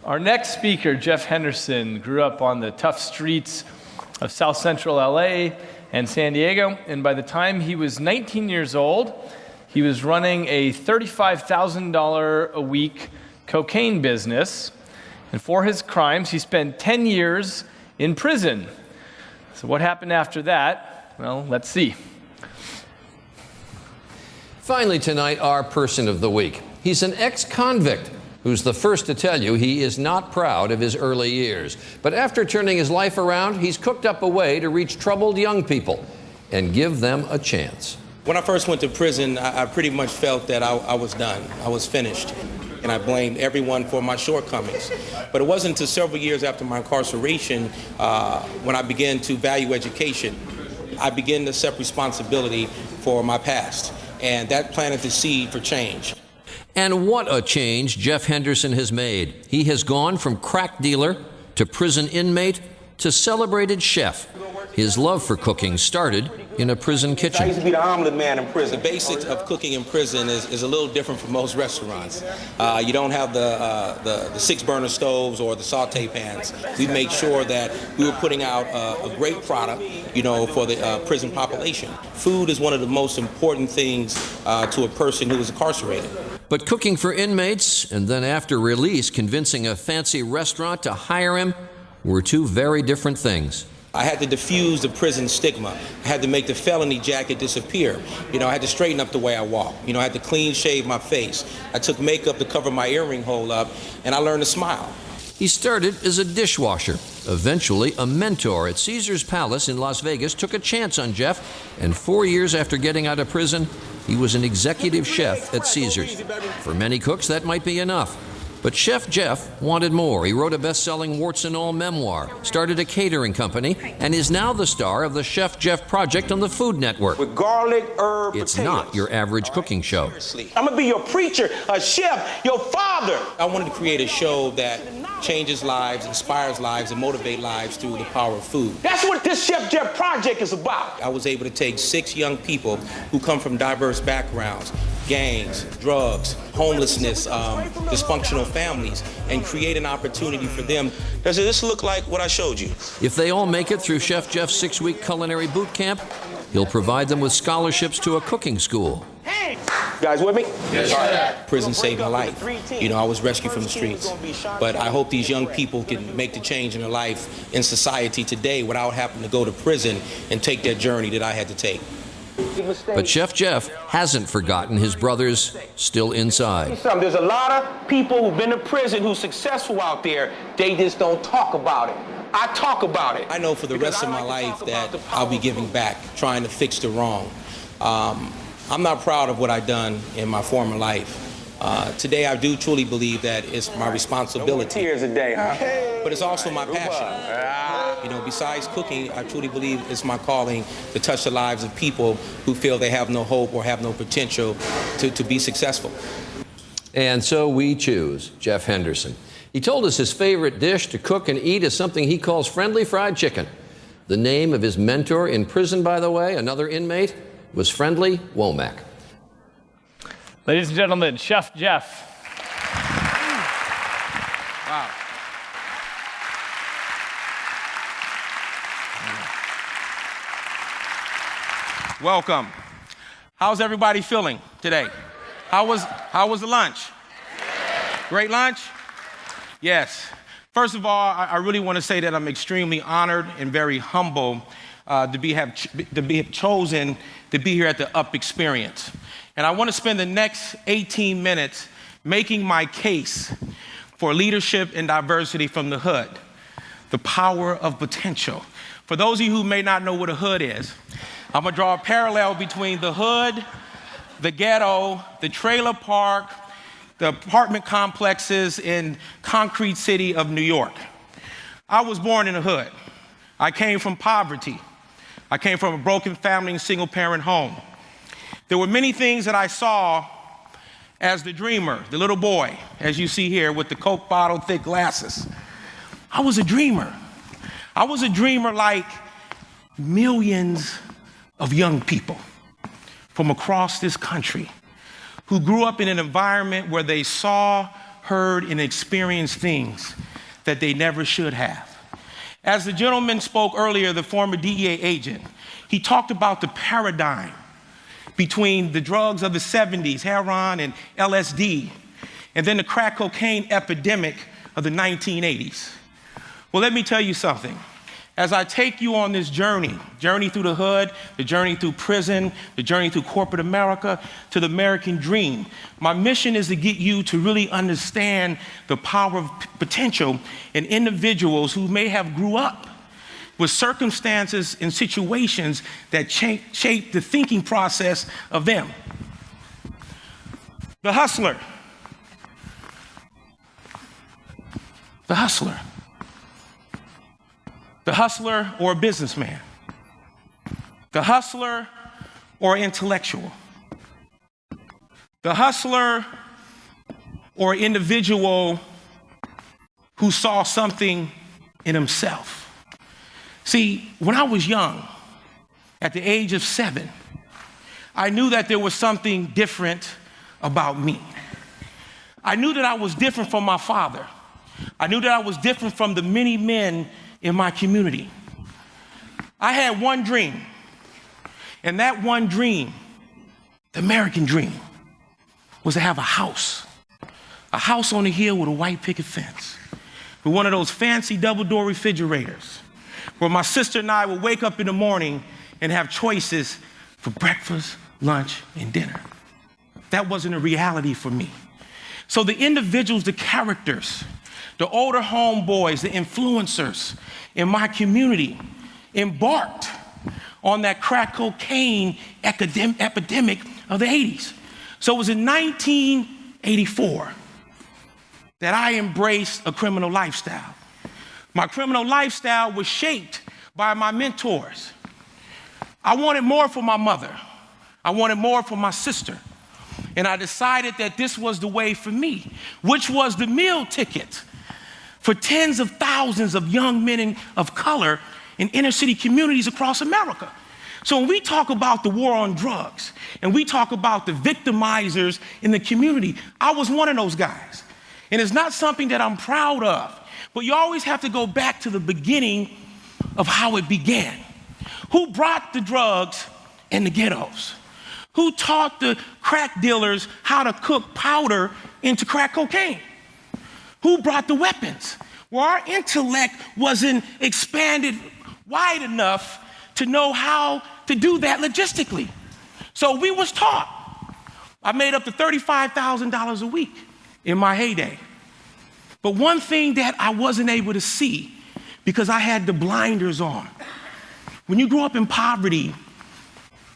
Our next speaker, Jeff Henderson, grew up on the tough streets of South Central LA and San Diego, and by the time he was 19 years old, he was running a $35,000 a week cocaine business, and for his crimes, he spent 10 years in prison. So what happened after that? Well, let's see. Finally tonight, our person of the week. He's an ex-convict who's the first to tell you he is not proud of his early years. But after turning his life around, he's cooked up a way to reach troubled young people and give them a chance. When I first went to prison, I pretty much felt that I was done. I was finished. And I blamed everyone for my shortcomings. But it wasn't until several years after my incarceration when I began to value education. I began to accept responsibility for my past. And that planted the seed for change. And what a change Jeff Henderson has made. He has gone from crack dealer to prison inmate to celebrated chef. His love for cooking started in a prison kitchen. I used to be the omelet man in prison. The basics of cooking in prison is a little different from most restaurants. You don't have the 6-burner stoves or the saute pans. We made sure that we were putting out a great product, for the prison population. Food is one of the most important things to a person who is incarcerated. But cooking for inmates and then after release convincing a fancy restaurant to hire him were two very different things. I had to diffuse the prison stigma. I had to make the felony jacket disappear. I had to straighten up the way I walk. I had to clean shave my face. I took makeup to cover my earring hole up, and I learned to smile. He started as a dishwasher. Eventually, a mentor at Caesar's Palace in Las Vegas took a chance on Jeff, and 4 years after getting out of prison, he was an executive chef at Caesar's. For many cooks, that might be enough. But Chef Jeff wanted more. He wrote a best-selling warts and all memoir, started a catering company, and is now the star of the Chef Jeff Project on the Food Network. With garlic, herb, It's potatoes. not your average cooking show. I'm gonna be your preacher, a chef, your father. I wanted to create a show that changes lives, inspires lives, and motivates lives through the power of food. That's what this Chef Jeff Project is about. I was able to take 6 young people who come from diverse backgrounds, gangs, drugs, homelessness, dysfunctional families, and create an opportunity for them. Does this look like what I showed you? If they all make it through Chef Jeff's 6-week culinary boot camp, he'll provide them with scholarships to a cooking school. Hey! You guys with me? Yes, sir. Prison saved my life. I was rescued from the streets. But I hope these young people can make the change in their life in society today without having to go to prison and take that journey that I had to take. But Chef Jeff hasn't forgotten his brothers still inside. There's a lot of people who've been to prison who's successful out there. They just don't talk about it. I talk about it. I know for the rest of my life that I'll be giving back, trying to fix the wrong. I'm not proud of what I've done in my former life. Today, I do truly believe that it's my responsibility. Tears a day, huh? But it's also my passion. Besides cooking, I truly believe it's my calling to touch the lives of people who feel they have no hope or have no potential to be successful. And so we choose Jeff Henderson. He told us his favorite dish to cook and eat is something he calls friendly fried chicken. The name of his mentor in prison, by the way, another inmate, was Friendly Womack. Ladies and gentlemen, Chef Jeff. Wow. Welcome. How's everybody feeling today? How was the lunch? Great lunch? Yes. First of all, I really want to say that I'm extremely honored and very humble to be chosen to be here at the UP Experience. And I want to spend the next 18 minutes making my case for leadership and diversity from the hood, the power of potential. For those of you who may not know what a hood is, I'm going to draw a parallel between the hood, the ghetto, the trailer park, the apartment complexes in concrete city of New York. I was born in the hood. I came from poverty. I came from a broken family and single-parent home. There were many things that I saw as the dreamer, the little boy, as you see here with the Coke bottle, thick glasses. I was a dreamer. I was a dreamer like millions of young people from across this country who grew up in an environment where they saw, heard, and experienced things that they never should have. As the gentleman spoke earlier, the former DEA agent, he talked about the paradigm between the drugs of the 70s, heroin and LSD, and then the crack cocaine epidemic of the 1980s. Well, let me tell you something. As I take you on this journey through the hood, the journey through prison, the journey through corporate America, to the American dream, my mission is to get you to really understand the power of potential in individuals who may have grew up with circumstances and situations that shape the thinking process of them. The hustler. The hustler. The hustler or a businessman. The hustler or intellectual. The hustler or individual who saw something in himself. See, when I was young, at the age of 7, I knew that there was something different about me. I knew that I was different from my father. I knew that I was different from the many men in my community. I had one dream, and that one dream, the American dream, was to have a house on the hill with a white picket fence, with one of those fancy double-door refrigerators, where my sister and I would wake up in the morning and have choices for breakfast, lunch, and dinner. That wasn't a reality for me. So the individuals, the characters, the older homeboys, the influencers in my community embarked on that crack cocaine epidemic of the 80s. So it was in 1984 that I embraced a criminal lifestyle. My criminal lifestyle was shaped by my mentors. I wanted more for my mother. I wanted more for my sister. And I decided that this was the way for me, which was the meal ticket for tens of thousands of young men of color in inner city communities across America. So when we talk about the war on drugs and we talk about the victimizers in the community, I was one of those guys. And it's not something that I'm proud of, but you always have to go back to the beginning of how it began. Who brought the drugs in the ghettos? Who taught the crack dealers how to cook powder into crack cocaine? Who brought the weapons? Well, our intellect wasn't expanded wide enough to know how to do that logistically. So we was taught. I made up to $35,000 a week in my heyday. But one thing that I wasn't able to see because I had the blinders on. When you grow up in poverty,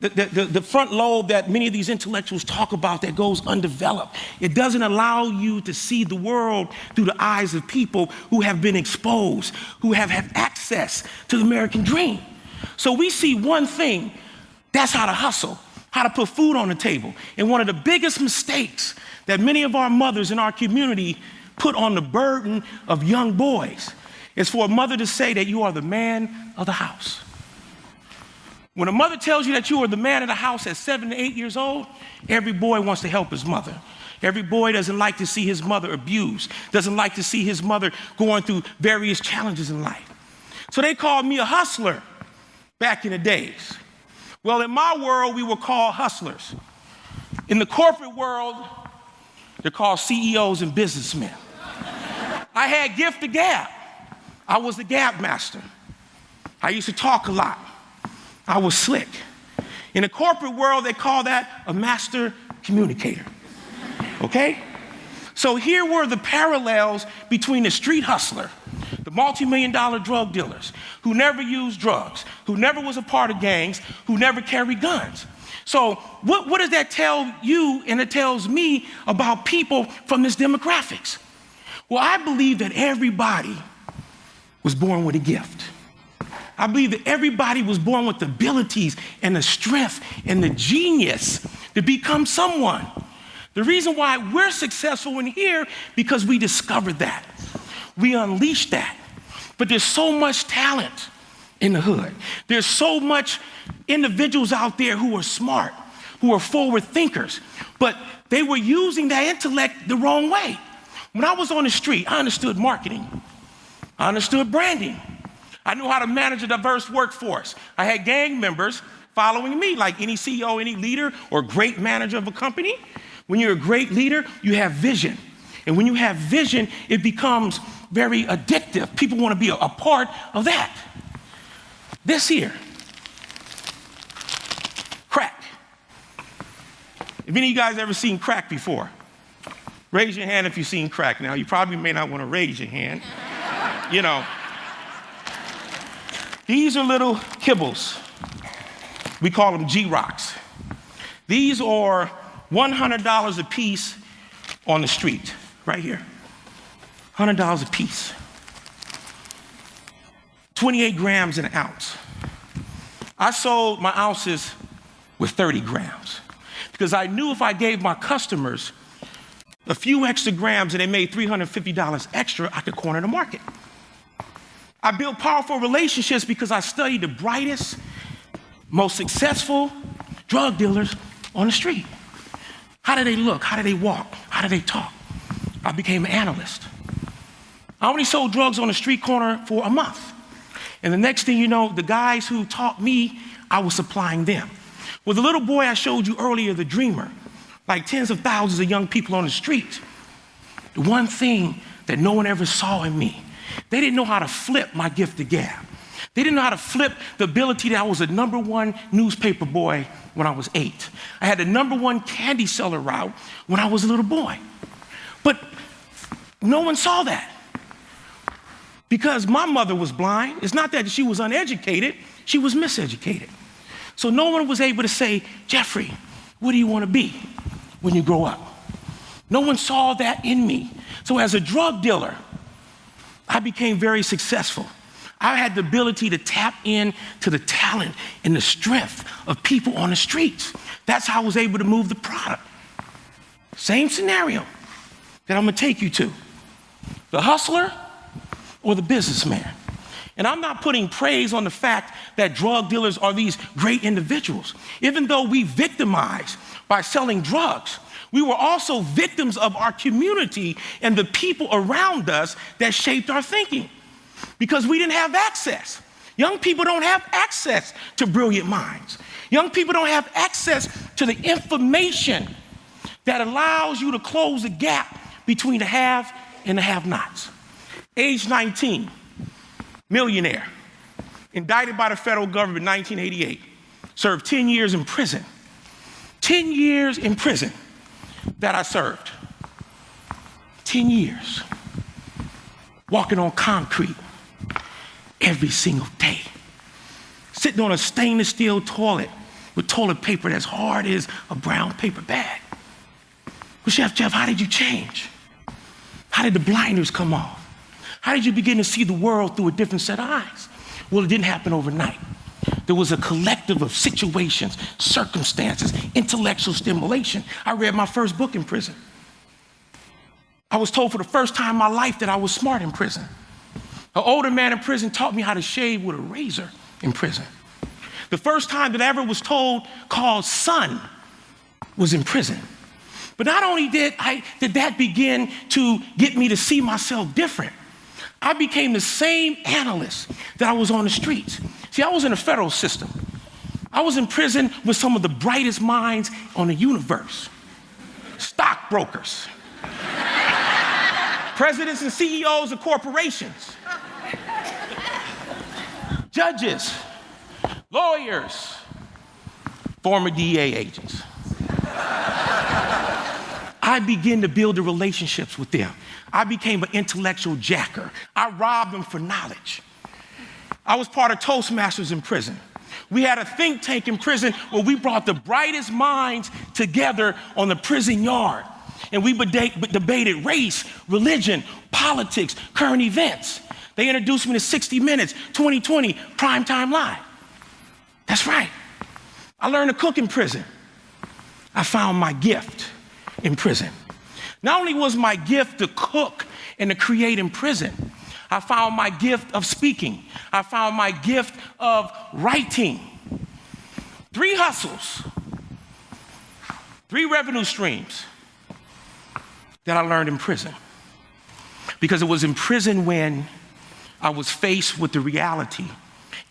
the front lobe that many of these intellectuals talk about that goes undeveloped, it doesn't allow you to see the world through the eyes of people who have been exposed, who have had access to the American dream. So we see one thing, that's how to hustle, how to put food on the table. And one of the biggest mistakes that many of our mothers in our community put on the burden of young boys is for a mother to say that you are the man of the house. When a mother tells you that you are the man of the house at 7 to 8 years old, every boy wants to help his mother. Every boy doesn't like to see his mother abused, doesn't like to see his mother going through various challenges in life. So they called me a hustler back in the days. Well, in my world, we were called hustlers. In the corporate world, they're called CEOs and businessmen. I had gift of gab. I was the gab master. I used to talk a lot. I was slick. In the corporate world, they call that a master communicator. Okay? So here were the parallels between the street hustler, the multi-million-dollar drug dealers, who never used drugs, who never was a part of gangs, who never carried guns. So what does that tell you and it tells me about people from this demographics? Well, I believe that everybody was born with a gift. I believe that everybody was born with the abilities and the strength and the genius to become someone. The reason why we're successful in here, because we discovered that. We unleashed that. But there's so much talent in the hood. There's so much individuals out there who are smart, who are forward thinkers, but they were using that intellect the wrong way. When I was on the street, I understood marketing. I understood branding. I knew how to manage a diverse workforce. I had gang members following me, like any CEO, any leader, or great manager of a company. When you're a great leader, you have vision. And when you have vision, it becomes very addictive. People want to be a part of that. This here, crack. Have any of you guys ever seen crack before? Raise your hand if you've seen crack. Now, you probably may not want to raise your hand. You know, these are little kibbles. We call them G-Rocks. These are $100 a piece on the street, right here. $100 a piece. 28 grams an ounce. I sold my ounces with 30 grams because I knew if I gave my customers a few extra grams and they made $350 extra, I could corner the market. I built powerful relationships because I studied the brightest, most successful drug dealers on the street. How do they look? How do they walk? How do they talk? I became an analyst. I only sold drugs on the street corner for a month. And the next thing you know, the guys who taught me, I was supplying them. Well, the little boy I showed you earlier, the dreamer, like tens of thousands of young people on the street, the one thing that no one ever saw in me, they didn't know how to flip my gift of gab. They didn't know how to flip the ability that I was a #1 newspaper boy when I was 8. I had the #1 candy seller route when I was a little boy. But no one saw that because my mother was blind. It's not that she was uneducated, she was miseducated. So no one was able to say, Jeffrey, what do you want to be when you grow up? No one saw that in me. So as a drug dealer, I became very successful. I had the ability to tap into the talent and the strength of people on the streets. That's how I was able to move the product. Same scenario that I'm gonna take you to. The hustler or the businessman. And I'm not putting praise on the fact that drug dealers are these great individuals. Even though we victimized by selling drugs, we were also victims of our community and the people around us that shaped our thinking. Because we didn't have access. Young people don't have access to brilliant minds. Young people don't have access to the information that allows you to close the gap between the have and the have-nots. Age 19, millionaire, indicted by the federal government in 1988, served 10 years in prison. 10 years in prison that I served. 10 years. Walking on concrete every single day. Sitting on a stainless steel toilet with toilet paper that's hard as a brown paper bag. Well, Jeff, how did you change? How did the blinders come off? How did you begin to see the world through a different set of eyes? Well, it didn't happen overnight. There was a collective of situations, circumstances, intellectual stimulation. I read my first book in prison. I was told for the first time in my life that I was smart in prison. An older man in prison taught me how to shave with a razor in prison. The first time that I ever was called son was in prison. But not only did that begin to get me to see myself different, I became the same analyst that I was on the streets. See, I was in the federal system. I was in prison with some of the brightest minds on the universe. Stockbrokers, presidents and CEOs of corporations, judges, lawyers, former DEA agents. I began to build the relationships with them. I became an intellectual jacker. I robbed them for knowledge. I was part of Toastmasters in prison. We had a think tank in prison where we brought the brightest minds together on the prison yard. And we debated race, religion, politics, current events. They introduced me to 60 Minutes, 2020, Primetime Live. That's right. I learned to cook in prison. I found my gift in prison. Not only was my gift to cook and to create in prison, I found my gift of speaking. I found my gift of writing. 3 hustles, 3 revenue streams that I learned in prison. because it was in prison when I was faced with the reality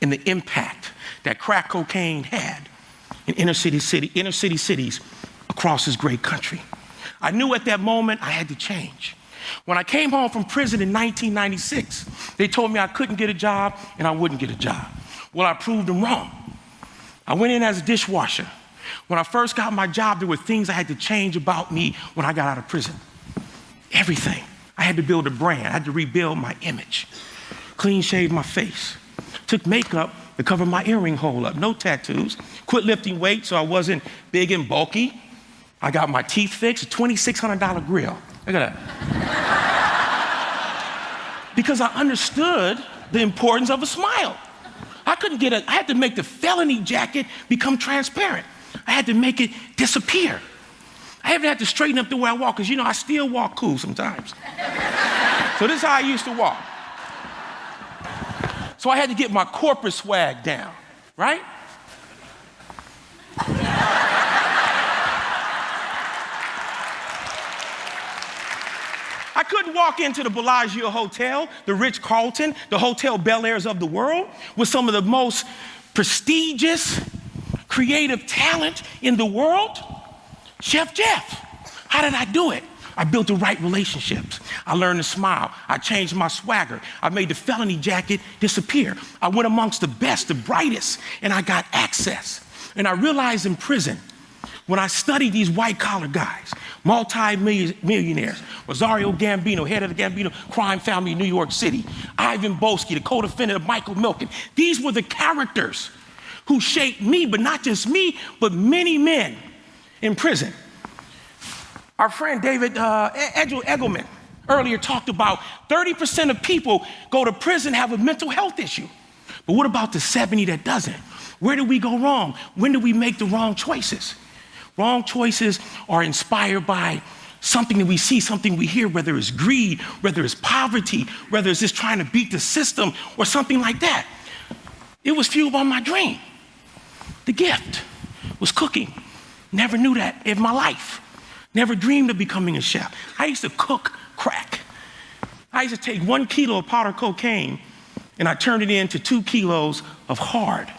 and the impact that crack cocaine had in inner city cities across this great country. I knew at that moment I had to change. When I came home from prison in 1996, they told me I couldn't get a job and I wouldn't get a job. Well, I proved them wrong. I went in as a dishwasher. When I first got my job, there were things I had to change about me when I got out of prison. Everything. I had to build a brand. I had to rebuild my image. Clean shaved my face. Took makeup to cover my earring hole up. No tattoos. Quit lifting weights so I wasn't big and bulky. I got my teeth fixed, a $2,600 grill. Look at that. Because I understood the importance of a smile. I had to make the felony jacket become transparent. I had to make it disappear. I even had to straighten up the way I walk, because I still walk cool sometimes. So this is how I used to walk. So I had to get my corporate swag down, right? I couldn't walk into the Bellagio Hotel, the Ritz-Carlton, the Hotel Bel Airs of the world with some of the most prestigious, creative talent in the world. Chef Jeff. How did I do it? I built the right relationships. I learned to smile. I changed my swagger. I made the felony jacket disappear. I went amongst the best, the brightest, and I got access. And I realized in prison, when I studied these white-collar guys, multi-millionaires, Rosario Gambino, head of the Gambino crime family in New York City, Ivan Boesky, the co-defendant of Michael Milken, these were the characters who shaped me, but not just me, but many men in prison. Our friend David Egelman earlier talked about 30% of people go to prison have a mental health issue. But what about the 70 that doesn't? Where do we go wrong? When do we make the wrong choices? Wrong choices are inspired by something that we see, something we hear, whether it's greed, whether it's poverty, whether it's just trying to beat the system or something like that. It was fueled by my dream. The gift was cooking. Never knew that in my life. Never dreamed of becoming a chef. I used to cook crack. I used to take 1 kilo of powder cocaine and I turned it into 2 kilos of hard.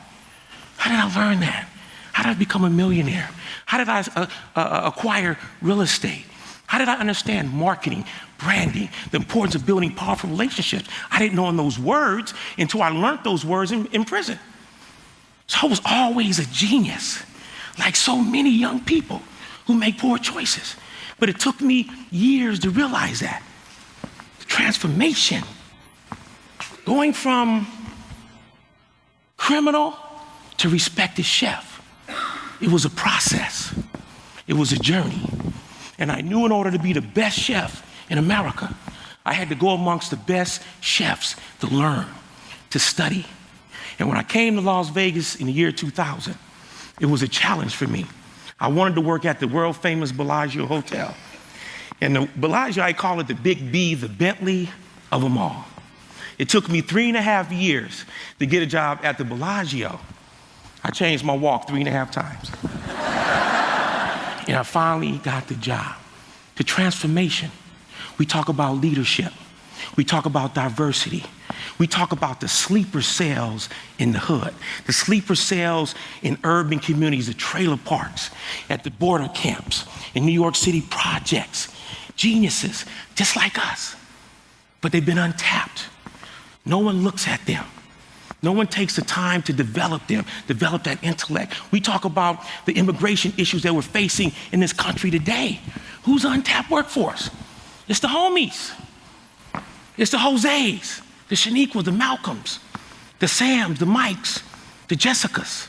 How did I learn that? How did I become a millionaire? How did I acquire real estate? How did I understand marketing, branding, the importance of building powerful relationships? I didn't know those words until I learned those words in prison. So I was always a genius, like so many young people who make poor choices. But it took me years to realize that. The transformation, going from criminal to respected chef, it was a process. It was a journey. And I knew in order to be the best chef in America, I had to go amongst the best chefs to learn, to study. And when I came to Las Vegas in the year 2000, it was a challenge for me. I wanted to work at the world famous Bellagio Hotel. And the Bellagio, I call it the Big B, the Bentley of them all. It took me 3.5 years to get a job at the Bellagio. I changed my walk 3.5 times. And I finally got the job. The transformation. We talk about leadership. We talk about diversity. We talk about the sleeper cells in the hood, the sleeper cells in urban communities, the trailer parks, at the border camps, in New York City projects. Geniuses, just like us. But they've been untapped. No one looks at them. No one takes the time to develop them, develop that intellect. We talk about the immigration issues that we're facing in this country today. Who's the untapped workforce? It's the homies. It's the Jose's, the Shaniquas, the Malcolms, the Sams, the Mikes, the Jessicas.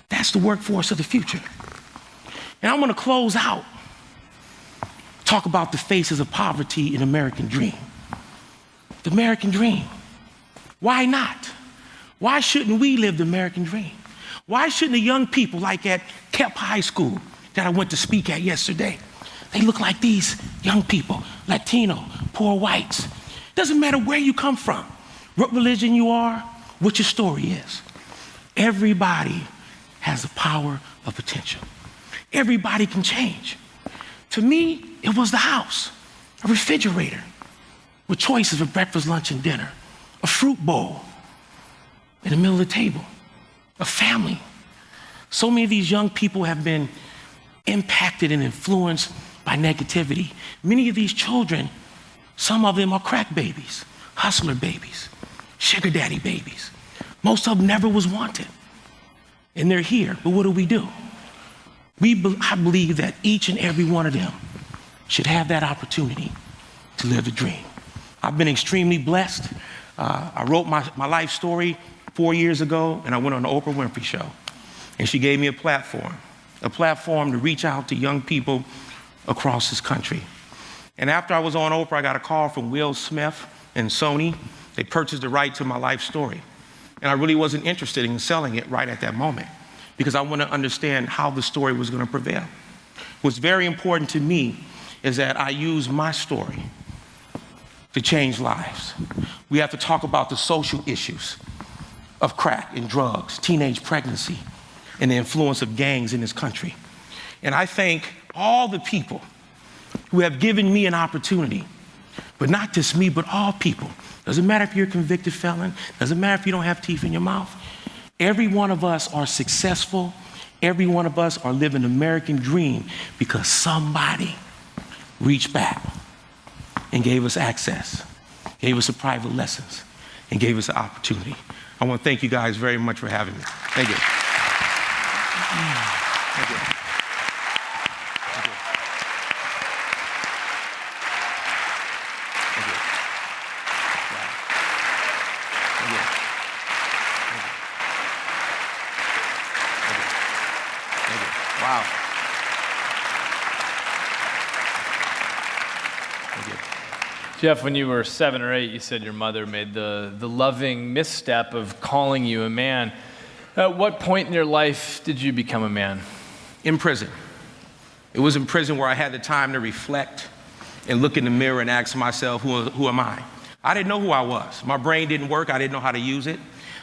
That's the workforce of the future. And I'm gonna close out, talk about the faces of poverty in the American dream. The American dream. Why not? Why shouldn't we live the American dream? Why shouldn't the young people like at Kep High School that I went to speak at yesterday, they look like these young people, Latino, poor whites. Doesn't matter where you come from, what religion you are, what your story is. Everybody has the power of potential. Everybody can change. To me, it was the house, a refrigerator, with choices for breakfast, lunch, and dinner, a fruit bowl in the middle of the table, a family. So many of these young people have been impacted and influenced by negativity. Many of these children, some of them are crack babies, hustler babies, sugar daddy babies. Most of them never was wanted. And they're here, but what do? I believe that each and every one of them should have that opportunity to live the dream. I've been extremely blessed. I wrote my life story 4 years ago, and I went on the Oprah Winfrey Show. And she gave me a platform to reach out to young people across this country. And after I was on Oprah, I got a call from Will Smith and Sony. They purchased the right to my life story. And I really wasn't interested in selling it right at that moment because I want to understand how the story was going to prevail. What's very important to me is that I use my story to change lives. We have to talk about the social issues of crack and drugs, teenage pregnancy, and the influence of gangs in this country. And I thank all the people who have given me an opportunity, but not just me, but all people. Doesn't matter if you're a convicted felon, doesn't matter if you don't have teeth in your mouth. Every one of us are successful. Every one of us are living the American dream because somebody reached back and gave us access, gave us the private lessons, and gave us the opportunity. I want to thank you guys very much for having me. Thank you. Thank you. Wow. Thank you. Jeff, when you were 7 or 8, you said your mother made the loving misstep of calling you a man. At what point in your life did you become a man? In prison. It was in prison where I had the time to reflect and look in the mirror and ask myself, who am I? I didn't know who I was. My brain didn't work. I didn't know how to use it.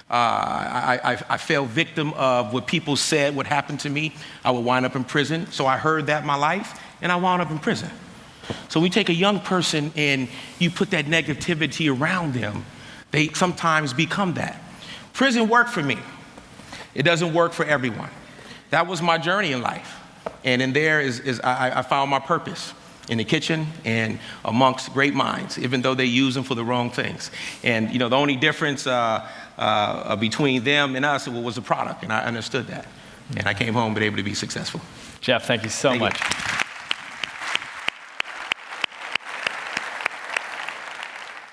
I fell victim of what people said would happen to me. I would wind up in prison. So I heard that in my life, and I wound up in prison. So we take a young person and you put that negativity around them, they sometimes become that. Prison worked for me. It doesn't work for everyone. That was my journey in life. And in there I found my purpose in the kitchen and amongst great minds, even though they use them for the wrong things. And the only difference between them and us was the product, and I understood that. And I came home and able to be successful. Jeff, thank you so much. You.